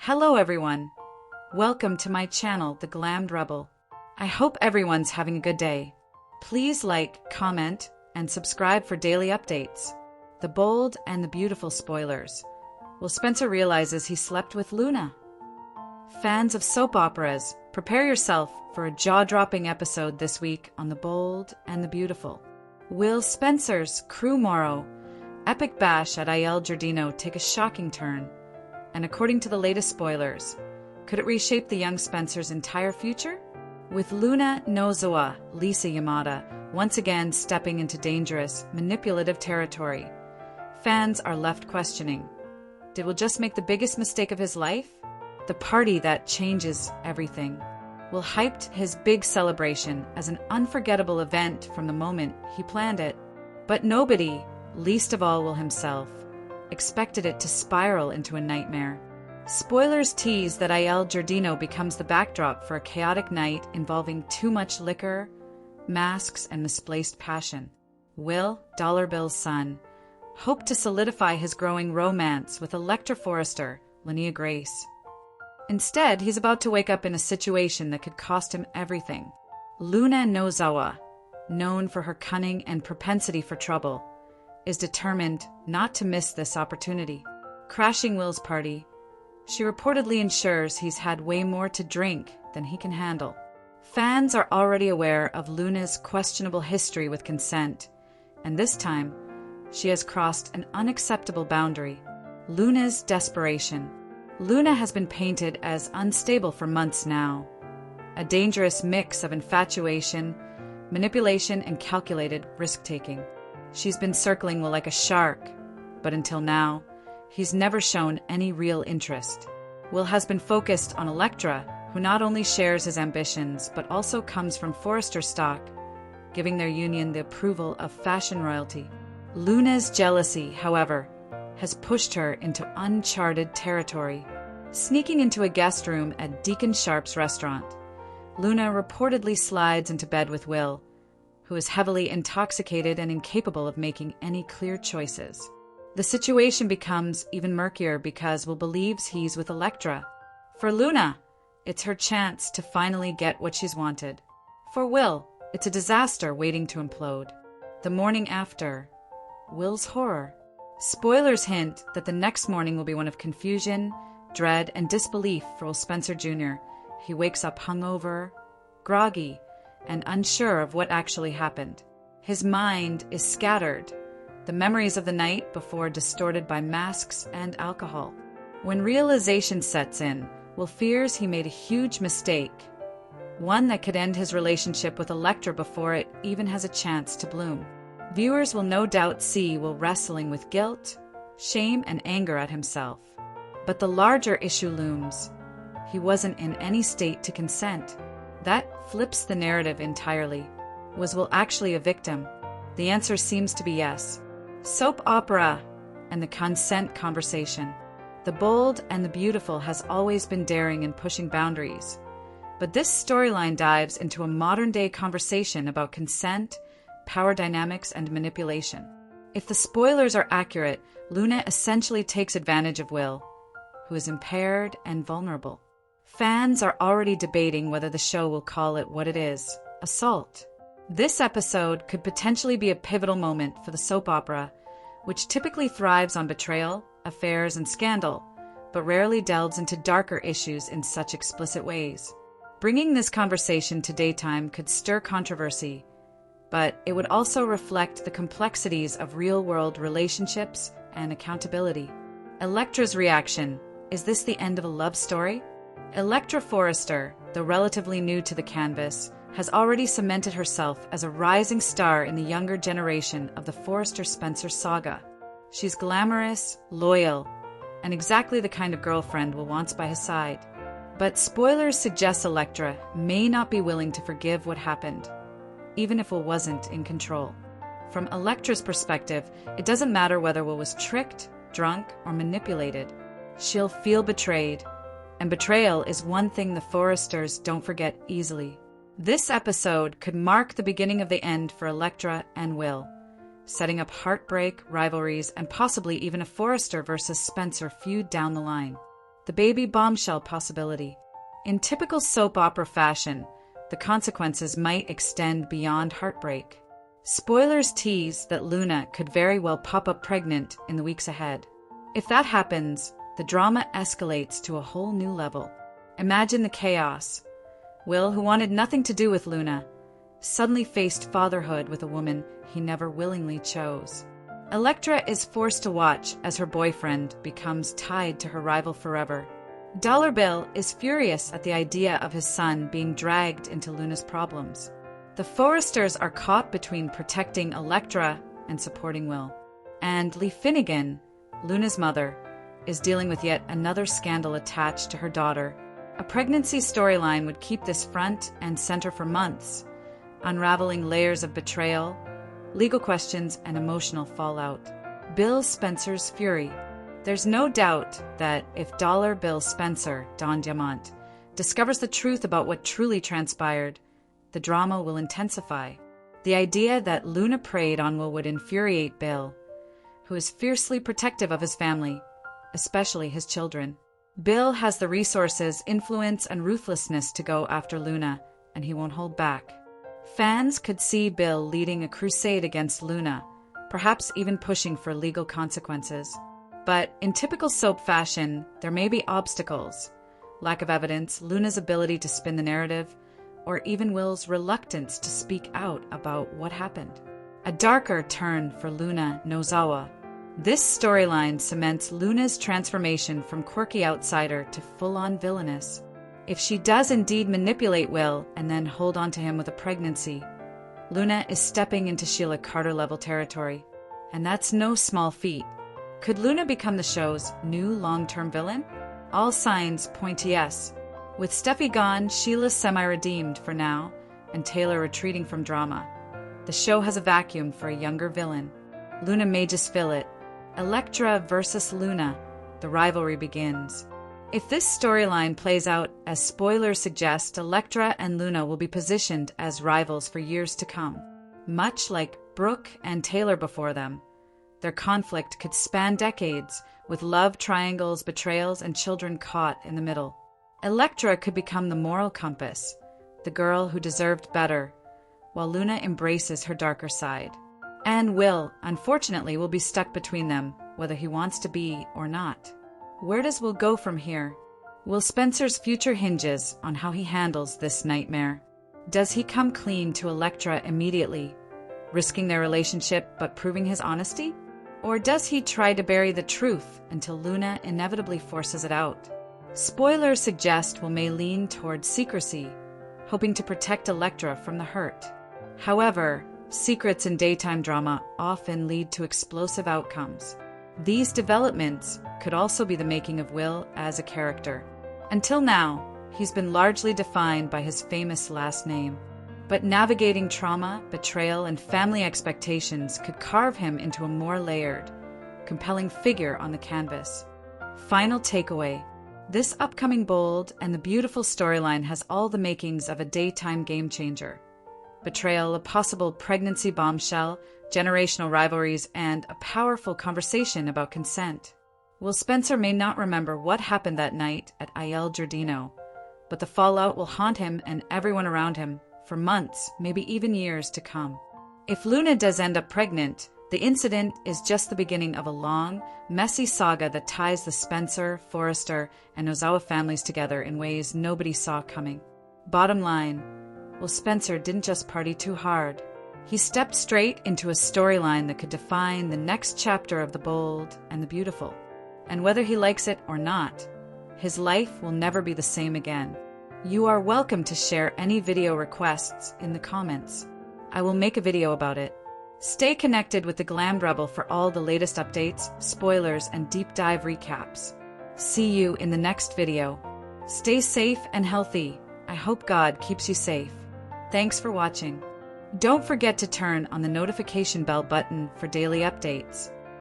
Hello everyone. Welcome to my channel, The Glammed Rebel. I hope everyone's having a good day. Please like, comment, and subscribe for daily updates. The bold and the beautiful spoilers. Will Spencer realizes he slept with Luna? Fans of soap operas, prepare yourself for a jaw-dropping episode this week on The Bold and the Beautiful. Will Spencer's crew Moro epic bash at Il Giardino take a shocking turn? And according to the latest spoilers, could it reshape the young Spencer's entire future? With Luna Nozawa, Lisa Yamada, once again stepping into dangerous, manipulative territory, fans are left questioning, did Will just make the biggest mistake of his life? The party that changes everything. Will hyped his big celebration as an unforgettable event from the moment he planned it. But nobody, least of all Will himself, expected it to spiral into a nightmare. Spoilers tease that Il Giardino becomes the backdrop for a chaotic night involving too much liquor, masks, and misplaced passion. Will, Dollar Bill's son, hoped to solidify his growing romance with Electra Forrester, Linnea Grace. Instead, he's about to wake up in a situation that could cost him everything. Luna Nozawa, known for her cunning and propensity for trouble, is determined not to miss this opportunity. Crashing Will's party, she reportedly ensures he's had way more to drink than he can handle. Fans are already aware of Luna's questionable history with consent, and this time, she has crossed an unacceptable boundary. Luna's desperation. Luna has been painted as unstable for months now. A dangerous mix of infatuation, manipulation, and calculated risk-taking. She's been circling Will like a shark, but until now, he's never shown any real interest. Will has been focused on Electra, who not only shares his ambitions, but also comes from Forrester stock, giving their union the approval of fashion royalty. Luna's jealousy, however, has pushed her into uncharted territory. Sneaking into a guest room at Deacon Sharp's restaurant, Luna reportedly slides into bed with Will, who is heavily intoxicated and incapable of making any clear choices. The situation becomes even murkier because Will believes he's with Electra. For Luna, it's her chance to finally get what she's wanted. For Will, it's a disaster waiting to implode. The morning after, Will's horror. Spoilers hint that the next morning will be one of confusion, dread, and disbelief for Will Spencer Jr. He wakes up hungover, groggy, and unsure of what actually happened. His mind is scattered, the memories of the night before distorted by masks and alcohol. When realization sets in, Will fears he made a huge mistake, one that could end his relationship with Electra before it even has a chance to bloom. Viewers will no doubt see Will wrestling with guilt, shame, and anger at himself. But the larger issue looms. He wasn't in any state to consent. That flips the narrative entirely. Was Will actually a victim? The answer seems to be yes. Soap opera and the consent conversation. The bold and the beautiful has always been daring and pushing boundaries. But this storyline dives into a modern-day conversation about consent, power dynamics, and manipulation. If the spoilers are accurate, Luna essentially takes advantage of Will, who is impaired and vulnerable. Fans are already debating whether the show will call it what it is, assault. This episode could potentially be a pivotal moment for the soap opera, which typically thrives on betrayal, affairs, and scandal, but rarely delves into darker issues in such explicit ways. Bringing this conversation to daytime could stir controversy, but it would also reflect the complexities of real-world relationships and accountability. Electra's reaction. Is this the end of a love story? Electra Forrester, though relatively new to the canvas, has already cemented herself as a rising star in the younger generation of the Forrester-Spencer saga. She's glamorous, loyal, and exactly the kind of girlfriend Will wants by his side. But spoilers suggest Electra may not be willing to forgive what happened, even if Will wasn't in control. From Electra's perspective, it doesn't matter whether Will was tricked, drunk, or manipulated. She'll feel betrayed, and betrayal is one thing the Forresters don't forget easily. This episode could mark the beginning of the end for Electra and Will, setting up heartbreak, rivalries, and possibly even a Forrester versus Spencer feud down the line. the baby bombshell possibility. In typical soap opera fashion, the consequences might extend beyond heartbreak. Spoilers tease that Luna could very well pop up pregnant in the weeks ahead. If that happens, the drama escalates to a whole new level. Imagine the chaos. Will, who wanted nothing to do with Luna, suddenly faced fatherhood with a woman he never willingly chose. Elektra is forced to watch as her boyfriend becomes tied to her rival forever. Dollar Bill is furious at the idea of his son being dragged into Luna's problems. The Forresters are caught between protecting Elektra and supporting Will. And Lee Finnegan, Luna's mother, is dealing with yet another scandal attached to her daughter. A pregnancy storyline would keep this front and center for months, unraveling layers of betrayal, legal questions, and emotional fallout. Bill Spencer's fury. There's no doubt that if Dollar Bill Spencer, Don Diamant, discovers the truth about what truly transpired, the drama will intensify. The idea that Luna preyed on Will would infuriate Bill, who is fiercely protective of his family, especially his children. Bill has the resources, influence, and ruthlessness to go after Luna, and he won't hold back. Fans could see Bill leading a crusade against Luna, perhaps even pushing for legal consequences. But in typical soap fashion, there may be obstacles: lack of evidence, Luna's ability to spin the narrative, or even Will's reluctance to speak out about what happened. A darker turn for Luna Nozawa. This storyline cements Luna's transformation from quirky outsider to full-on villainous. If she does indeed manipulate Will and then hold on to him with a pregnancy, Luna is stepping into Sheila Carter-level territory. And that's no small feat. Could Luna become the show's new long-term villain? All signs point to yes. With Steffi gone, Sheila's semi-redeemed for now, and Taylor retreating from drama. The show has a vacuum for a younger villain. Luna may just fill it. Elektra versus Luna. The rivalry begins. If this storyline plays out as spoilers suggest, Elektra and Luna will be positioned as rivals for years to come. Much like Brooke and Taylor before them, their conflict could span decades, with love triangles, betrayals, and children caught in the middle. Elektra could become the moral compass, the girl who deserved better, while Luna embraces her darker side. And Will, unfortunately, will be stuck between them, whether he wants to be or not. Where does Will go from here? Will Spencer's future hinges on how he handles this nightmare? Does he come clean to Elektra immediately, risking their relationship but proving his honesty? Or does he try to bury the truth until Luna inevitably forces it out? Spoilers suggest Will may lean towards secrecy, hoping to protect Elektra from the hurt. However, secrets in daytime drama often lead to explosive outcomes. These developments could also be the making of Will as a character. Until now, he's been largely defined by his famous last name. But navigating trauma, betrayal, and family expectations could carve him into a more layered, compelling figure on the canvas. Final takeaway. This upcoming bold and the beautiful storyline has all the makings of a daytime game changer. Betrayal, a possible pregnancy bombshell, generational rivalries, and a powerful conversation about consent. Will Spencer may not remember what happened that night at Il Giardino, but the fallout will haunt him and everyone around him for months, maybe even years to come. If Luna does end up pregnant, the incident is just the beginning of a long, messy saga that ties the Spencer, Forrester, and Nozawa families together in ways nobody saw coming. Bottom line, Will Spencer didn't just party too hard. He stepped straight into a storyline that could define the next chapter of the bold and the beautiful. And whether he likes it or not, his life will never be the same again. You are welcome to share any video requests in the comments. I will make a video about it. Stay connected with the Glammed Rebel for all the latest updates, spoilers, and deep dive recaps. See you in the next video. Stay safe and healthy. I hope God keeps you safe. Thanks for watching. Don't forget to turn on the notification bell button for daily updates.